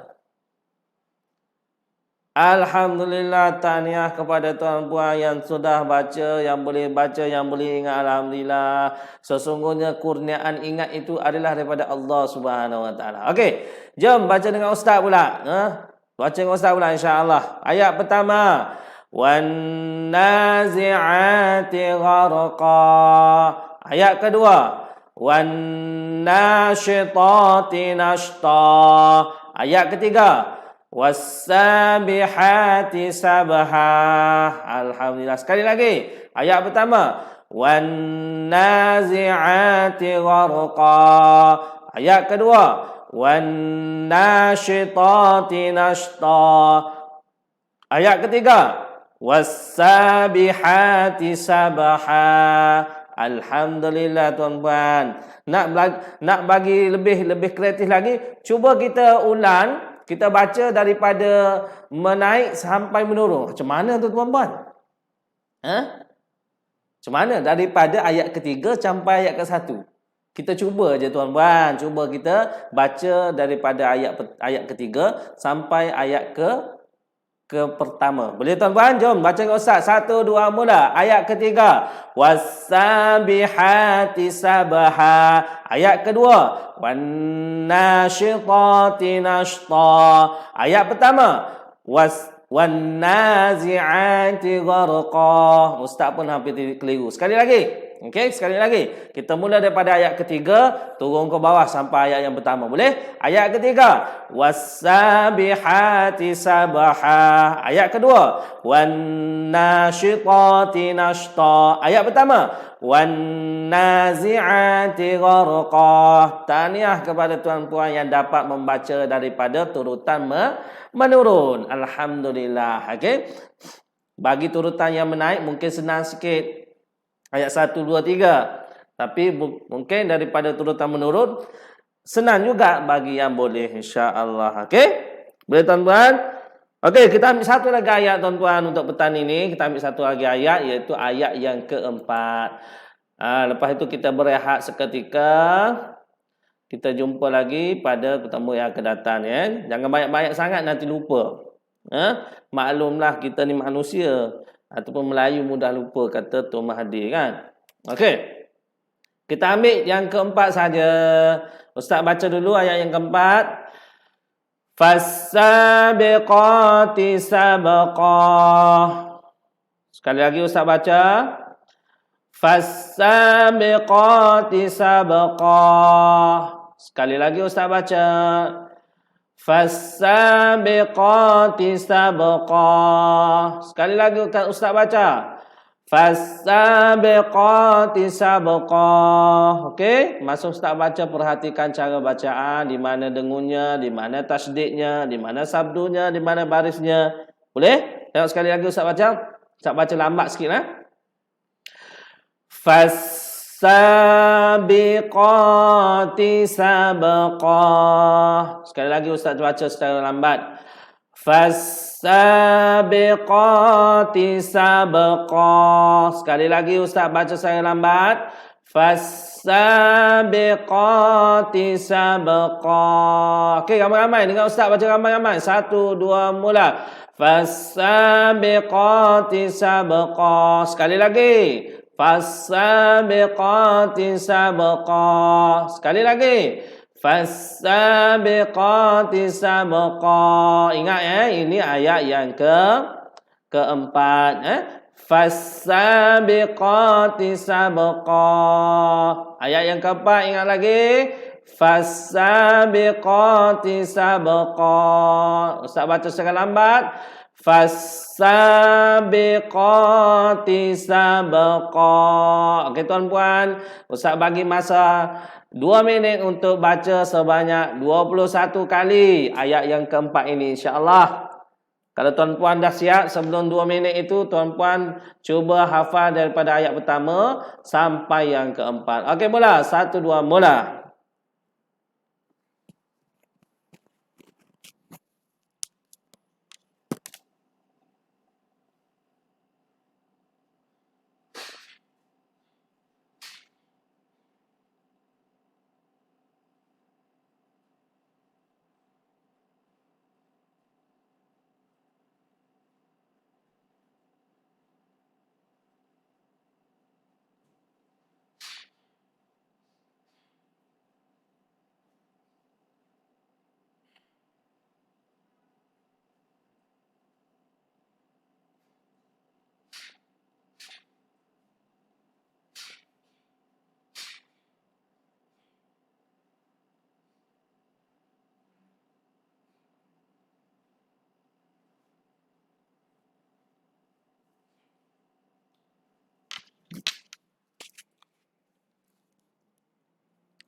Alhamdulillah, tahniah kepada tuan-puan yang sudah baca, yang boleh baca, yang boleh ingat. Alhamdulillah. Sesungguhnya kurniaan ingat itu adalah daripada Allah Subhanahu Wa Taala. Okey, jom baca dengan ustaz pula. Baca dengan ustaz pula insya-Allah. Ayat pertama. Wan nazi'ati gharqa. Ayat kedua. Wan nasyitati nashta. Ayat ketiga. Was-sabihati sabha. Alhamdulillah. Sekali lagi. Ayat pertama. Wan-nazi'ati gharqa. Ayat kedua. Wan-nasyitati nashta. Ayat ketiga. Was-sabihati sabha. Alhamdulillah tuan-tuan. Nak bagi lebih kreatif lagi, cuba kita ulang. Kita baca daripada menaik sampai menurun. Macam mana tu tuan-tuan? Macam mana? Daripada ayat ketiga sampai ayat ke-1. Kita cuba je tuan-tuan. Cuba kita baca daripada ayat ketiga sampai ayat ke pertama. Boleh tuan-tuan? Jom baca dengan ustaz. 1, 2, mula. Ayat ketiga. Was-sabihati sabha. Ayat kedua. Wan-nasyitati nashta. Ayat pertama. Wan-nazi'ati gharqa. Ustaz pun hampir keliru. Sekali lagi. Okey, sekali lagi. Kita mula daripada ayat ketiga, turun ke bawah sampai ayat yang pertama. Boleh? Ayat ketiga. Was-sabihati sabha. Ayat kedua. Wan-nasyitati nashta. Ayat pertama. Wan-nazi'ati gharqa. Tahniah kepada tuan-puan yang dapat membaca daripada turutan menurun. Alhamdulillah. Okey. Bagi turutan yang menaik mungkin senang sikit. Ayat 1, 2, 3. Tapi mungkin daripada turutan menurun senang juga bagi yang boleh insya-Allah. Okey? Boleh tuan-tuan? Okey, kita ambil satu lagi ayat tuan-tuan untuk petang ini. Kita ambil satu lagi ayat, iaitu ayat yang keempat. Lepas itu kita berehat seketika. Kita jumpa lagi pada pertemuan yang akan datang ya. Jangan banyak-banyak sangat nanti lupa. Maklumlah kita ni manusia. Ataupun Melayu mudah lupa, kata Tuan Mahathir kan. Okey. Kita ambil yang keempat saja. Ustaz baca dulu ayat yang keempat. Fas-sabiqati sabqa. Sekali lagi Ustaz baca. Fas-sabiqati sabqa. Sekali lagi Ustaz baca. Fas-sabiqati sabqa. Sekali lagi Ustaz baca. Fas-sabiqati sabqa. Okey, masa Ustaz baca perhatikan cara bacaan, di mana dengunnya, di mana tasydidnya, di mana sabdunya, di mana barisnya. Boleh? Tengok sekali lagi Ustaz baca. Ustaz baca lambat sikitlah. Fas-sabiqati sabqa. Sekali lagi Ustaz baca secara lambat. Fas-sabiqati sabqa. Sekali lagi Ustaz baca secara lambat. Fas-sabiqati sabqa. Okey, ramai-ramai dengar Ustaz baca ramai-ramai. 1, 2, mula. Fas-sabiqati sabqa. Sekali lagi. Fas-sabiqati sabqa. Sekali lagi. Fas-sabiqati sabqa. Ingat ini ayat yang keempat. Fas-sabiqati sabqa. Ayat yang keempat ingat lagi. Fas-sabiqati sabqa. Ustaz baca secara lambat. Fas-sabiqati sabqa. Okey tuan-puan, Ustaz bagi masa 2 minit untuk baca sebanyak 21 kali ayat yang keempat ini insya-Allah. Kalau tuan-puan dah siap sebelum 2 minit itu, tuan-puan cuba hafal daripada ayat pertama sampai yang keempat. Okey, mula. 1, 2, mula.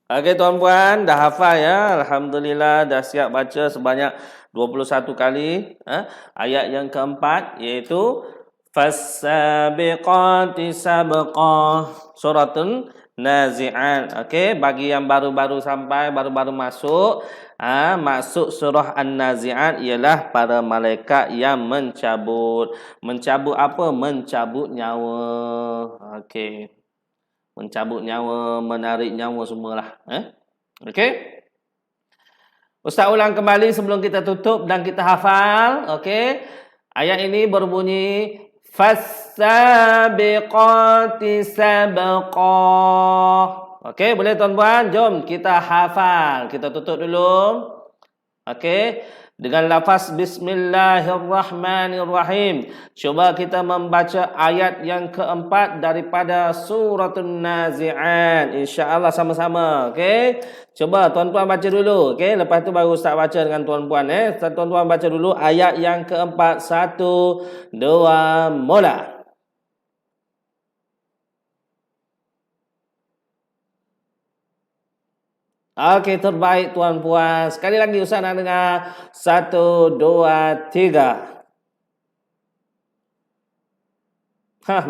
Okey tuan-puan, dah hafal ya. Alhamdulillah dah siap baca sebanyak 21 kali. Ayat yang keempat iaitu Fas-sabiqati sabqa. Suratul Nazi'at. Okey, bagi yang baru-baru sampai, baru-baru masuk, maksud surah An-Nazi'at ialah para malaikat yang mencabut. Mencabut apa? Mencabut nyawa. Okey. Mencabut nyawa, menarik nyawa semualah. Okey. Ustaz ulang kembali sebelum kita tutup dan kita hafal. Okey. Ayat ini berbunyi Fas-sabiqati sabqa. Okey, boleh tuan-puan? Jom kita hafal. Kita tutup dulu. Okey. Dengan lafaz Bismillahirrahmanirrahim. Cuba kita membaca ayat yang keempat daripada Suratul Nazi'at. InsyaAllah sama-sama. Okey. Cuba tuan-tuan baca dulu. Okey. Lepas tu baru Ustaz baca dengan tuan-puan. Tuan-tuan baca dulu ayat yang keempat. 1, 2, mula. Okey, terbaik tuan-puan. Sekali lagi Ustaz nak dengar. 1, 2, 3.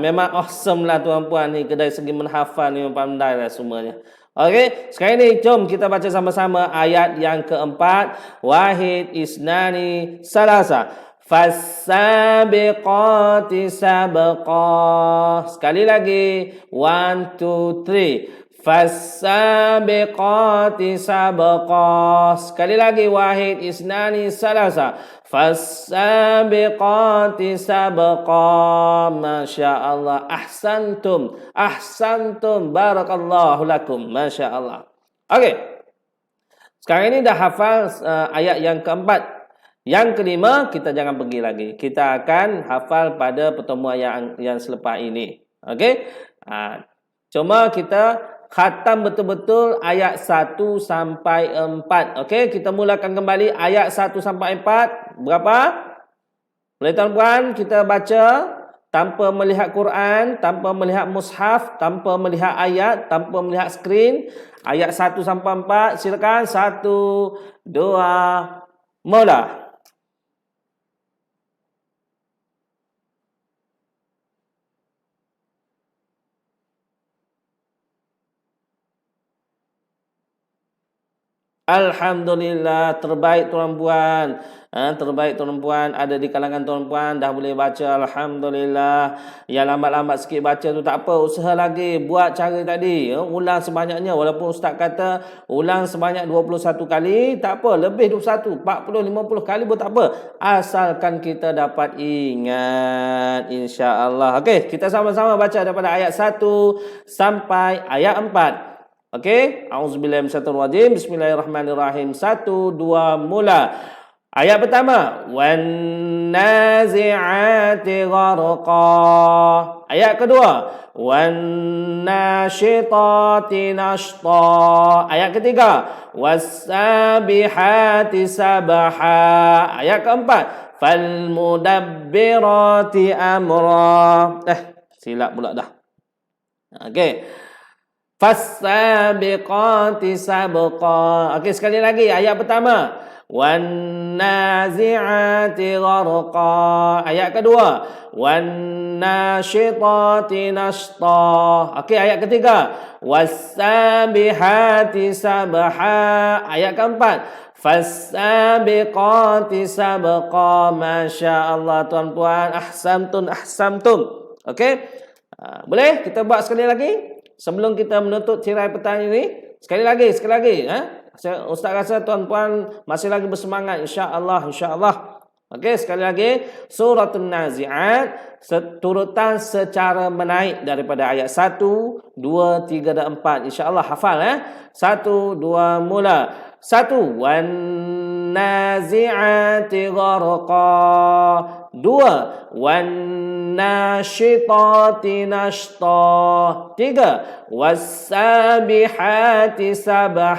Memang awesome lah tuan-puan ni. Dari segi menghafal ni pandai lah semuanya. Okey, sekarang ni jom kita baca sama-sama ayat yang keempat. Wahid, isnani, salasa. Fas-sabiqati sabqa. Sekali lagi. 1, 2, 3. Fas-sabiqati sabqa. Sekali lagi. Wahid, isnani, salasa. Fas-sabiqati sabqa. Masya Allah. Ahsantum. Ahsantum. Barakallahu lakum. Masya Allah. Okey. Sekarang ini dah hafal ayat yang keempat. Yang kelima, kita jangan pergi lagi. Kita akan hafal pada pertemuan yang selepas ini. Okey. Cuma kita khatam betul-betul ayat 1 sampai 4. Okey, kita mulakan kembali ayat 1 sampai 4. Berapa? Boleh tuan-puan, kita baca tanpa melihat Quran, tanpa melihat mushaf, tanpa melihat ayat, tanpa melihat skrin. Ayat 1 sampai 4. Silakan. 1, 2, mula. Alhamdulillah, terbaik tuan-puan. Terbaik tuan-puan, ada di kalangan tuan-puan dah boleh baca. Alhamdulillah. Yang lambat-lambat sikit baca tu tak apa, usaha lagi buat cara tadi. Ulang sebanyaknya, walaupun ustaz kata ulang sebanyak 21 kali, tak apa, lebih 21, 40, 50 kali pun tak apa, asalkan kita dapat ingat, insya-Allah. Okey, kita sama-sama baca daripada ayat 1 sampai ayat 4. Okey, auzubillahi minasyaitonir rajim. Bismillahirrahmanirrahim. 1, 2, mula. Ayat pertama, wan nazi'ati gharqa. Ayat kedua, wan nasyitati nashta. Ayat ketiga, was-sabihati sabha. Ayat keempat, fal mudabbirati amra. Silap pula dah. Okey. Fas-sabiqati sabqa. Okey, sekali lagi ayat pertama. wan nazi'ati gharqa. Ayat kedua, wan nasyitati nashta. Okey, ayat ketiga, was-sabihati sabha. Ayat keempat, fas-sabiqati sabqa. Masya-Allah tuan-tuan, ahsantum. Okey? Boleh kita buat sekali lagi sebelum kita menutup tirai petang ini? Sekali lagi. Ustaz rasa tuan-tuan masih lagi bersemangat, insya-Allah. Okey, sekali lagi, Suratul Nazi'at turutan secara menaik daripada ayat 1, 2, 3 dan 4. Insya-Allah hafal 1, 2 mula. 1, wan nazi'ati gharqa. 2, wan nasyitati nashta. 3, was-sabihati sabha.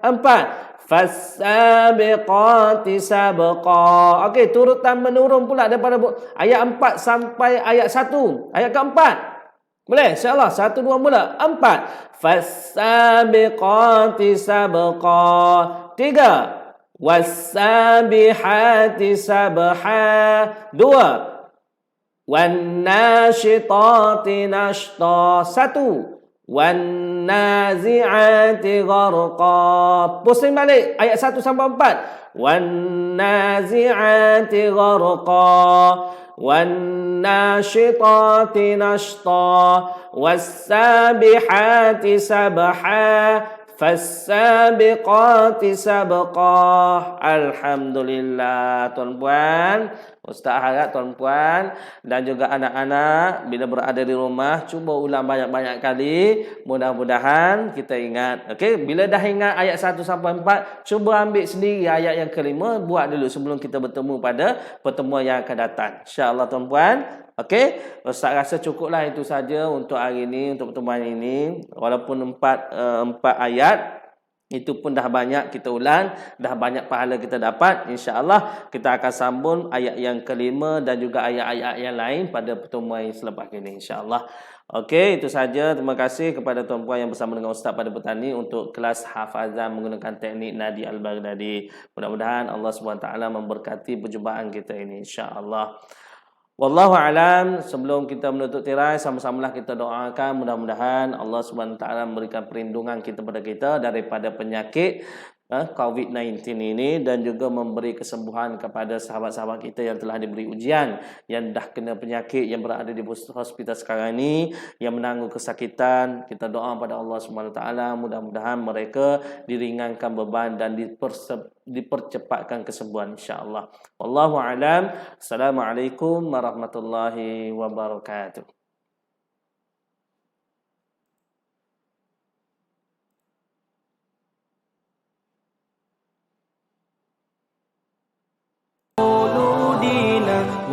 4, fas-sabiqati sabqa. Okey, turutan menurun pula daripada ayat 4 sampai ayat 1. Ayat keempat. Boleh? InsyaAllah. 1, 2 mula. 4, fas-sabiqati sabqa. 3, was-sabihati sabha. 2, wan-nasyitati nashta. 1, wan-nazi'ati gharqa. Pusing balik ayat 1 sampai 4. Wan-nazi'ati gharqa, wan-nasyitati nashta, was-sabihati sabha, fas-sabiqati sabqa. Alhamdulillah tuan-puan. Ustaz harap tuan-puan dan juga anak-anak bila berada di rumah cuba ulang banyak-banyak kali. Mudah-mudahan kita ingat. Okey, bila dah ingat ayat 1 sampai 4, cuba ambil sendiri ayat yang kelima, buat dulu sebelum kita bertemu pada pertemuan yang akan datang. Insya-Allah tuan-puan. Okey, Ustaz rasa cukuplah itu saja untuk hari ini, untuk pertemuan ini. Walaupun 4 ayat itu pun dah banyak kita ulang, dah banyak pahala kita dapat. InsyaAllah kita akan sambung ayat yang kelima dan juga ayat-ayat yang lain pada pertemuan selepas ini, insyaAllah. Okey, itu saja. Terima kasih kepada tuan-puan yang bersama dengan Ustaz pada petang ini untuk kelas hafazan menggunakan teknik Nadi Al-Baghdadi. Mudah-mudahan Allah SWT memberkati perjumpaan kita ini, insyaAllah. Wallahu alam. Sebelum kita menutup tirai, sama-samalah kita doakan mudah-mudahan Allah SWT memberikan perlindungan kita pada kita daripada penyakit COVID-19 ini dan juga memberi kesembuhan kepada sahabat-sahabat kita yang telah diberi ujian, yang dah kena penyakit, yang berada di hospital sekarang ini, yang menanggung kesakitan. Kita doa pada Allah SWT mudah-mudahan mereka diringankan beban dan dipercepatkan kesembuhan, insya-Allah. Wallahu alam. Assalamualaikum warahmatullahi wabarakatuh.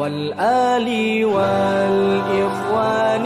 والآل والإخوان